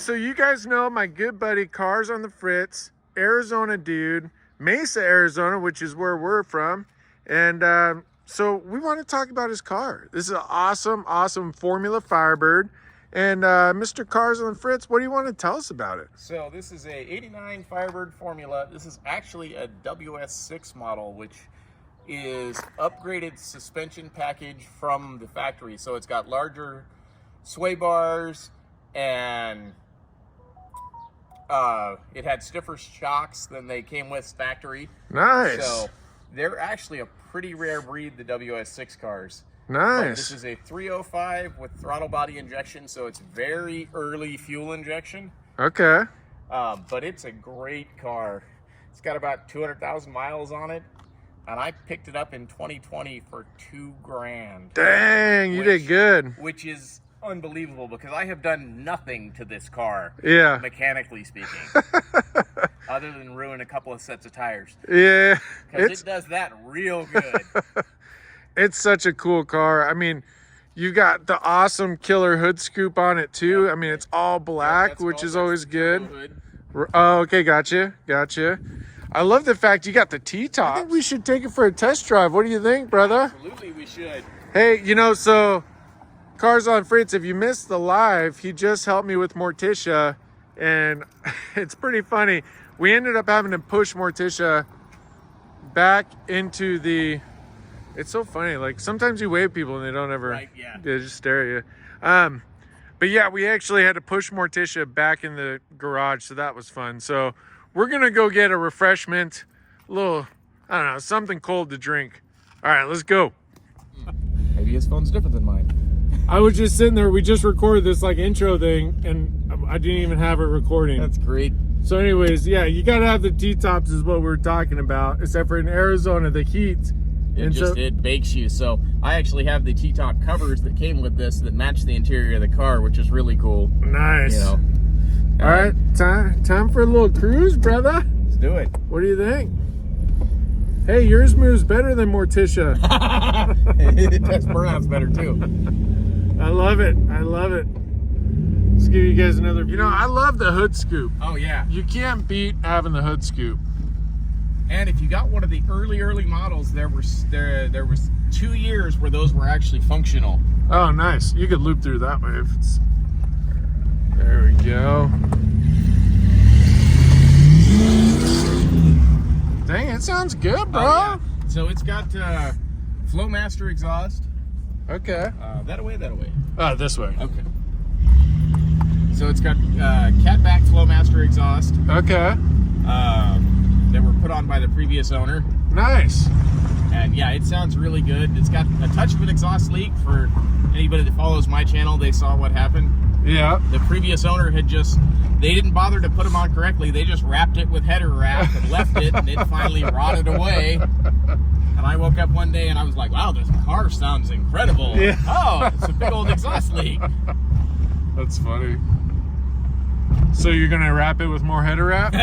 so you guys know my good buddy Cars on the Fritz, Arizona dude, Mesa, Arizona, which is where we're from. And so we want to talk about his car. This is an awesome Formula Firebird. And Mr. Cars on the Fritz, what do you want to tell us about it? So this is a 89 Firebird Formula. This is actually a WS6 model, which is upgraded suspension package from the factory. So it's got larger sway bars, and it had stiffer shocks than they came with factory. Nice. So they're actually a pretty rare breed, the WS6 cars. Nice. But this is a 305 with throttle body injection, so it's very early fuel injection. Okay. But it's a great car. It's got about 200,000 miles on it, and I picked it up in 2020 for $2,000. Dang, you did good. Which is unbelievable, because I have done nothing to this car, yeah, mechanically speaking, other than ruin a couple of sets of tires. Yeah, because it does that real good. It's such a cool car. I mean, you got the awesome killer hood scoop on it too. Yep. I mean, it's all black, Yep, which is always good. Hood. Oh, okay, gotcha. I love the fact you got the T-top. I think we should take it for a test drive. What do you think, brother? Absolutely, we should. Hey, you know, so Cars on Fritz, if you missed the live, he just helped me with Morticia, and it's pretty funny. We ended up having to push Morticia back into the... It's so funny. Like, sometimes you wave people and they don't ever... Right, yeah. They just stare at you. But yeah, we actually had to push Morticia back in the garage, so that was fun. So we're going to go get a refreshment, a little, I don't know, something cold to drink. All right, let's go. Maybe his phone's different than mine. I was just sitting there. We just recorded this like intro thing, and I didn't even have it recording. That's great. So anyways, yeah, you got to have the T-tops is what we're talking about, except for in Arizona, the heat. It bakes you. So I actually have the T-top covers that came with this that match the interior of the car, which is really cool. Nice. You know. All right, time for a little cruise, brother. Let's do it. What do you think? Hey, yours moves better than Morticia. It does burnouts better too. I love it. Let's give you guys another. You know, I love the hood scoop. Oh yeah. You can't beat having the hood scoop. And if you got one of the early models, there was 2 years where those were actually functional. Oh, nice. You could loop through that way if it's... There we go. Dang, it sounds good, bro. Oh, yeah. So it's got Flowmaster exhaust. Okay. That away. This way. Okay. So it's got catback Flowmaster exhaust. Okay. That were put on by the previous owner. Nice. And yeah, it sounds really good. It's got a touch of an exhaust leak. For anybody that follows my channel, they saw what happened. Yeah. The previous owner had they didn't bother to put them on correctly. They just wrapped it with header wrap and left it, and it finally rotted away. And I woke up one day and I was like, wow, this car sounds incredible. Yeah. Oh, it's a big old exhaust leak. That's funny. So you're gonna wrap it with more header wrap?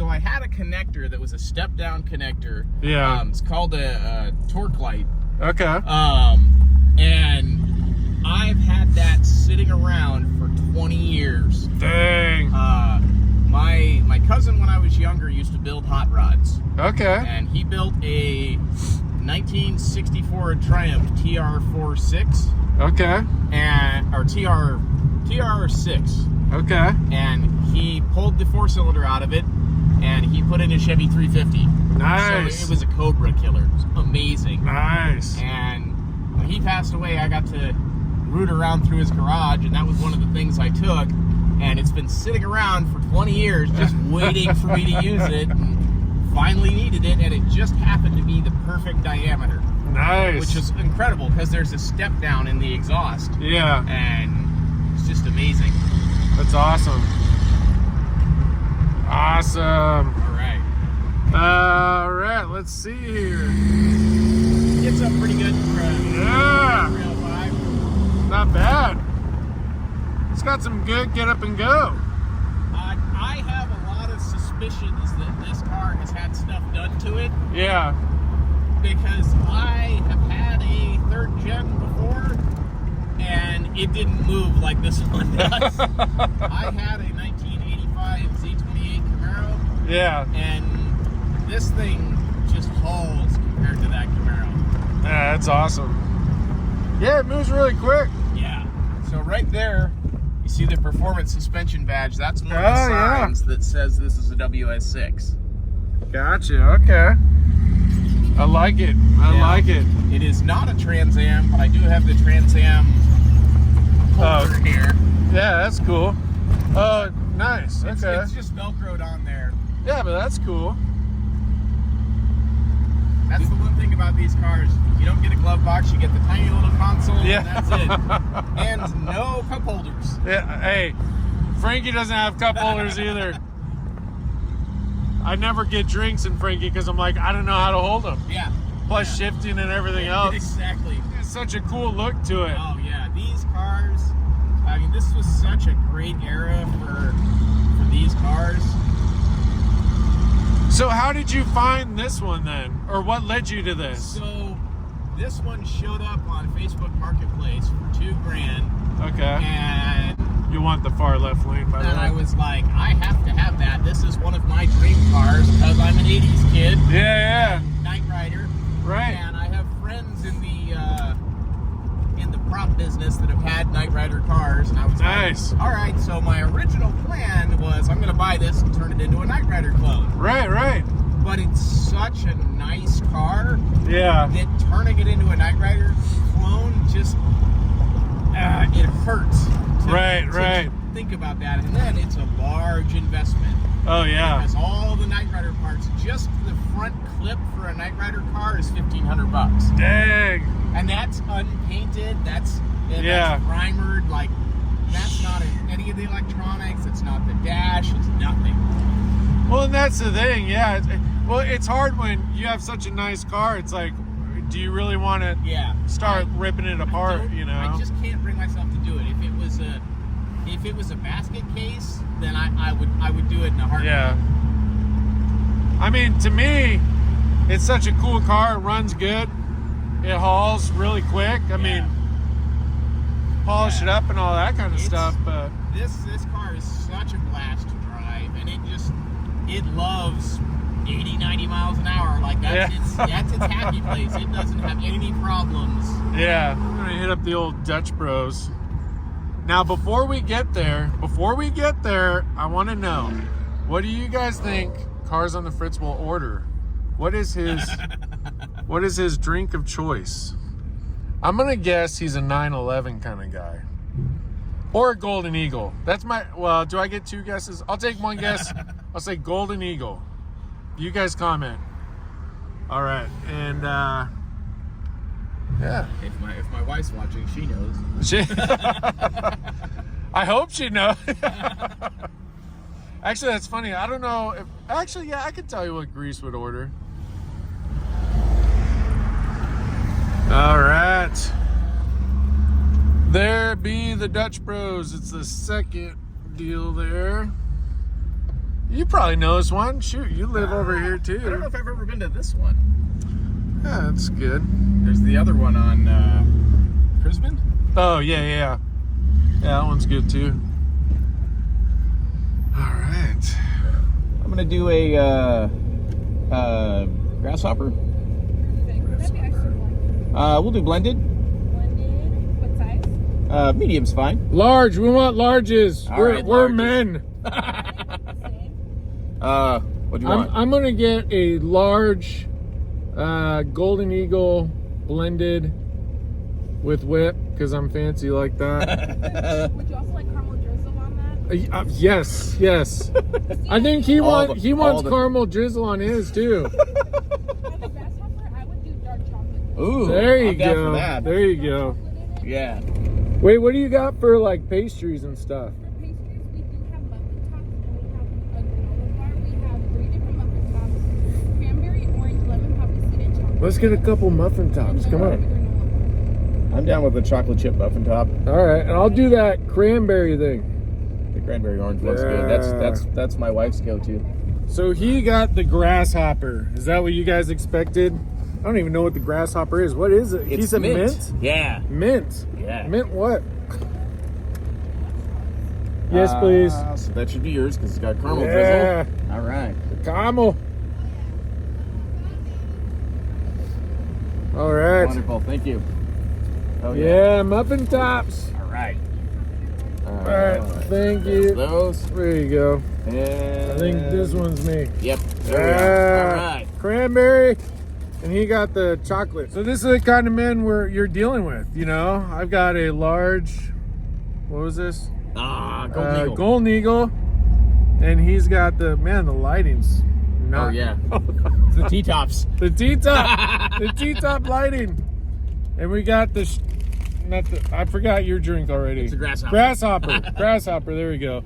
I had a connector that was a step down connector. Yeah. It's called a torque light. Okay. And I've had that sitting around for 20 years. Dang. My cousin, when I was younger, used to build hot rods. Okay. And he built a 1964 Triumph TR46. Okay. Or TR6. Okay. And he pulled the 4-cylinder out of it, and he put in a Chevy 350. Nice. So it was a Cobra killer. It was amazing. Nice. And when he passed away, I got to root around through his garage, and that was one of the things I took. And it's been sitting around for 20 years just waiting for me to use it, and finally needed it, and it just happened to be the perfect diameter. Nice. Which is incredible, because there's a step down in the exhaust. Yeah. And it's just amazing. That's awesome. Awesome. All right, let's see here. Gets up pretty good for a 305. Not bad. It's got some good get up and go. I have a lot of suspicions that this car has had stuff done to it. Yeah. Because I have had a 3rd gen before, and it didn't move like this one does. I had a 1985 Z28 Camaro. Yeah. And this thing just hauls compared to that Camaro. Yeah, that's awesome. Yeah, it moves really quick. Yeah. So right there, you see the performance suspension badge. That's one of the signs that says this is a WS6. Gotcha. Okay. I like it. I like it. It is not a Trans Am, but I do have the Trans Am holder here. Yeah, that's cool. Oh, nice. Okay. It's just Velcroed on there. Yeah, but that's cool. That's the one thing about these cars. You don't get a glove box, you get the tiny little console, Yeah. and that's it. And no cup holders. Yeah, hey, Frankie doesn't have cup holders either. I never get drinks in Frankie because I'm like, I don't know how to hold them. Yeah. Plus shifting and everything else. Exactly. It's such a cool look to it. Oh yeah, these cars. I mean, this was such a great era for these cars. So how did you find this one then? Or what led you to this? So this one showed up on Facebook Marketplace for $2,000. Okay. And You want the far left lane, by the way. I was like, I have to have that. This is one of my dream cars because I'm an 80s kid. Yeah, Knight Rider. Right. And I have friends in the prop business that have had Knight Rider cars, and I was nice. Like, all right, so my original plan was I'm going to buy this and turn it into a Knight Rider clone. Right. But it's such a nice car. Yeah. That turning it into a Knight Rider clone just it hurts. To think about that, and then it's a large investment. Oh yeah. Because all the Knight Rider parts, just the front clip for a Knight Rider car is $1,500. Dang. And that's unpainted. That's primered. Like that's not any of the electronics. It's not the dash. It's nothing. Well, and that's the thing. Yeah. It's hard when you have such a nice car. It's like, do you really want to start ripping it apart? You know. I just can't bring myself to do it. If it was a basket case, then I would do it in a heartbeat. Yeah. I mean, to me, it's such a cool car. It runs good. It hauls really quick. I mean, polish it up and all that kind of stuff. But this car is such a blast to drive, and it loves 80, 90 miles an hour. Like that's its happy place. It doesn't have any problems. Yeah, I'm gonna hit up the old Dutch Bros. Now, before we get there, I want to know, what do you guys think Cars on the Fritz will order? What is his drink of choice? I'm gonna guess he's a 911 kind of guy, or a Golden Eagle. That's my. Well, do I get two guesses? I'll take one guess. I'll say Golden Eagle. You guys comment. All right, and If my wife's watching, she knows. I hope she knows. Actually, that's funny. I don't know if. Actually, yeah, I could tell you what Grease would order. All right. There be the Dutch Bros. It's the second deal there. You probably know this one. Shoot, you live over here too. I don't know if I've ever been to this one. Yeah, that's good. There's the other one on Brisbane. Oh, yeah. Yeah, that one's good too. All right. I'm going to do a grasshopper. We'll do blended. Blended. What size? Medium's fine. Large. We want larges. We're larges. men. What do you want? I'm gonna get a large Golden Eagle blended with whip because I'm fancy like that. Would you also like caramel drizzle on that? Yes. I think he wants caramel drizzle on his too. On the grasshopper, I would do dark chocolate. Ooh, There you I'm down for go. that. There you go. Yeah. Wait, what do you got for like pastries and stuff? For pastries, we do have muffin tops and we have a granola bar. We have 3 different muffin tops: cranberry, orange, lemon, poppy seed, and chocolate. Let's get a couple muffin tops. Come on. I'm down with the chocolate chip muffin top. All right, and I'll do that cranberry thing. The cranberry orange looks good. That's my wife's go-to. So he got the grasshopper. Is that what you guys expected? I don't even know what the grasshopper is. What is it? He said mint? Yeah. Mint? Yeah. Mint what? Yes, please. So that should be yours because it's got caramel Yeah. drizzle. All right. Caramel. All right. Wonderful. Thank you. Oh, Yeah, muffin tops. All right. All right. Thank you. Those. There you go. And I think this one's me. Yep. There we are. All right. Cranberry. And he got the chocolate. So this is the kind of men you're dealing with, you know? I've got a large, what was this? Golden Eagle. Golden Eagle. And he's got the lighting's not. Oh, yeah. It's the T-tops. The T-top. The T-top lighting. And we got I forgot your drink already. It's a grasshopper. Grasshopper, there we go.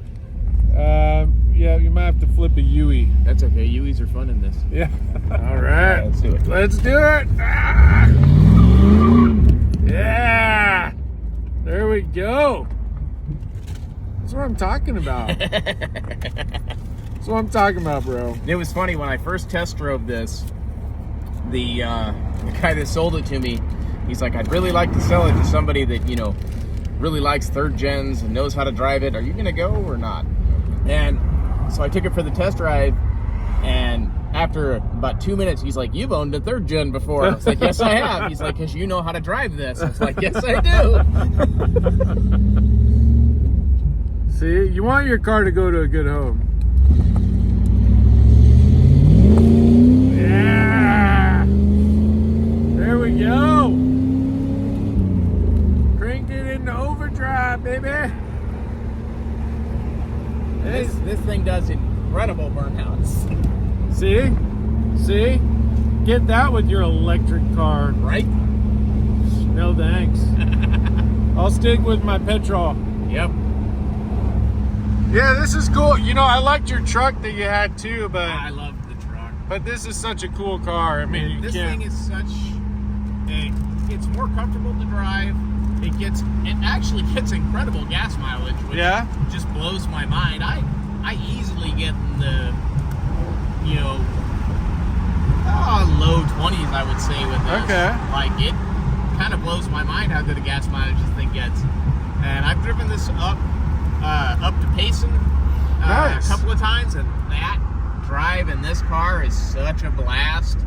Yeah, you might have to flip a Yui. That's okay. Uis are fun in this. Yeah. All right. Let's do it. Let's do it. Ah! Yeah. There we go. That's what I'm talking about. That's what I'm talking about, bro. It was funny when I first test drove this. The guy that sold it to me, he's like, I'd really like to sell it to somebody that, you know, really likes third gens and knows how to drive it. Are you gonna go or not? And so I took it for the test drive, and after about 2 minutes, he's like, you've owned a third gen before. I was like, yes, I have. He's like, because you know how to drive this. I was like, yes, I do. See, you want your car to go to a good home. Yeah. There we go. Cranked it into overdrive, baby. This thing does incredible burnouts. See? Get that with your electric car. Right? No thanks. I'll stick with my petrol. Yep. Yeah, this is cool. You know, I liked your truck that you had too, but I love the truck. But this is such a cool car. I mean, This thing is it's more comfortable to drive. It actually gets incredible gas mileage, which just blows my mind. I easily get in the, you know, low 20s, I would say, with this. Okay. Like, it kind of blows my mind how good a gas mileage this thing gets. And I've driven this up to Payson a couple of times, and that drive in this car is such a blast.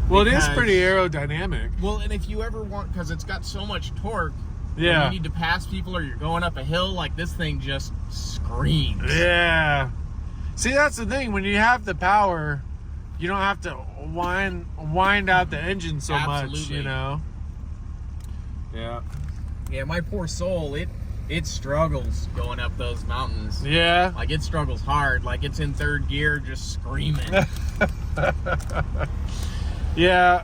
Well, it is pretty aerodynamic. Well, and if you ever want, because it's got so much torque, yeah, you need to pass people or you're going up a hill, like this thing just screams. Yeah. See, that's the thing. When you have the power, you don't have to wind out the engine so much, you know? Yeah. Yeah, my poor soul, it struggles going up those mountains. Yeah. Like, it struggles hard. Like, it's in third gear just screaming. Yeah.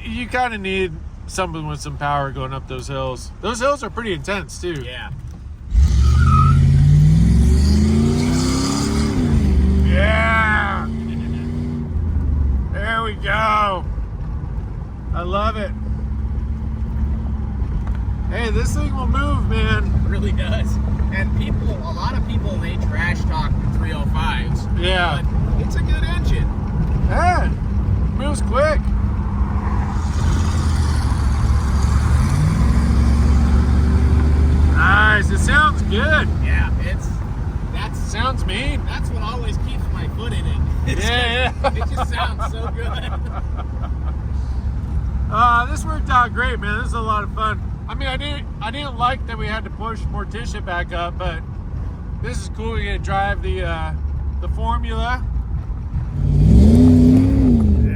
You kind of need something with some power going up those hills. Those hills are pretty intense, too. Yeah. Yeah. There we go. I love it. Hey, this thing will move, man. It really does. And a lot of people, they trash talk the 305s. Yeah. But it's a good engine. Yeah. Moves quick. Nice. It sounds good. Yeah, Sounds mean. That's what always keeps my foot in it. Yeah. It just sounds so good. This worked out great, man. This is a lot of fun. I mean, I didn't like that we had to push Morticia back up, but this is cool. We get to drive the Formula.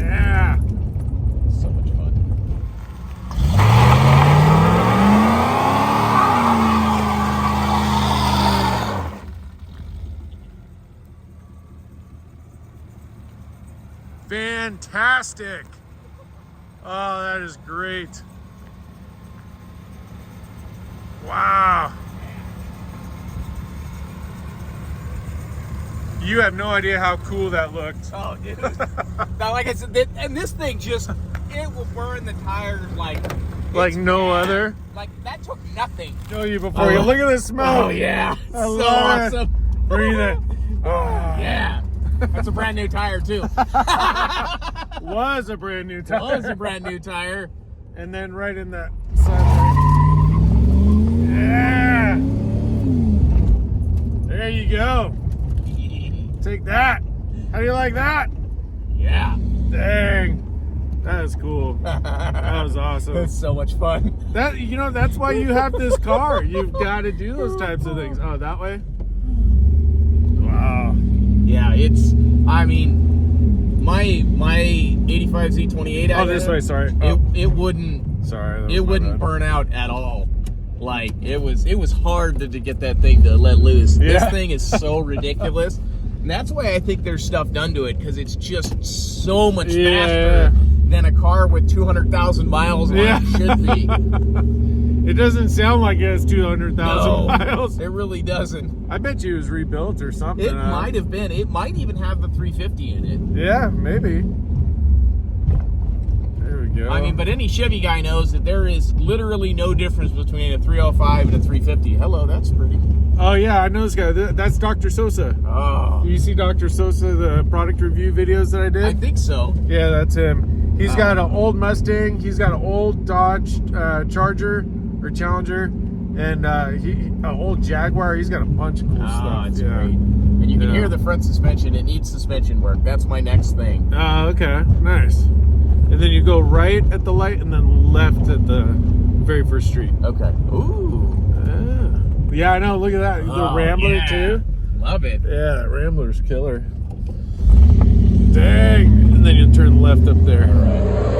Yeah. So much fun. Fantastic. Oh, that is great. Wow. You have no idea how cool that looked. Oh, dude. Now, like I said, and this thing just, it will burn the tires like No other. Like, that took nothing. Show you before you look at the smoke. Oh, yeah. I So love it. awesome. Breathe it. Yeah. That's a brand new tire, too. Was a brand new tire. Was a brand new tire. And then right in that side. Yeah. There you go. Take that. How do you like that? Yeah. Dang. That is cool. That was awesome. That's so much fun. That's why you have this car. You've got to do those types of things. Oh, that way? Wow. Yeah, I mean, my 85 Z28. Oh, this way, sorry. Oh. It wouldn't. Sorry. It wouldn't burn out at all. Like it was hard to get that thing to let loose. Yeah. This thing is so ridiculous. And that's why I think there's stuff done to it, because it's just so much faster than a car with 200,000 miles on it should be. It doesn't sound like it has 200,000 miles. It really doesn't. I bet you it was rebuilt or something. It might have been. It might even have the 350 in it. Yeah, maybe. There we go. I mean, but any Chevy guy knows that there is literally no difference between a 305 and a 350. Hello, that's pretty. Oh, yeah, I know this guy. That's Dr. Sosa. Oh. Do you see Dr. Sosa, the product review videos that I did? I think so. Yeah, that's him. He's got an old Mustang. He's got an old Dodge Charger or Challenger, and an old Jaguar. He's got a bunch of cool stuff. It's great. And you can hear the front suspension. It needs suspension work. That's my next thing. Oh, okay. Nice. And then you go right at the light and then left at the very first street. Okay. Ooh. Yeah, I know. Look at that. The Rambler, too. Love it. Yeah, that Rambler's killer. Dang. And then you turn left up there. All right.